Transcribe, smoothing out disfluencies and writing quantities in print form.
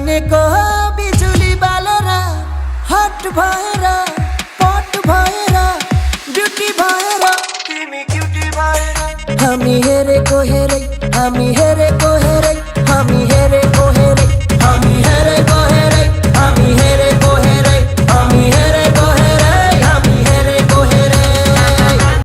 मैंने कहा बिजुली बालरा हट भैरा पट भैरा ब्यूटी भैरा तिमी क्यूटी भैरा हामी हेरेको हेरै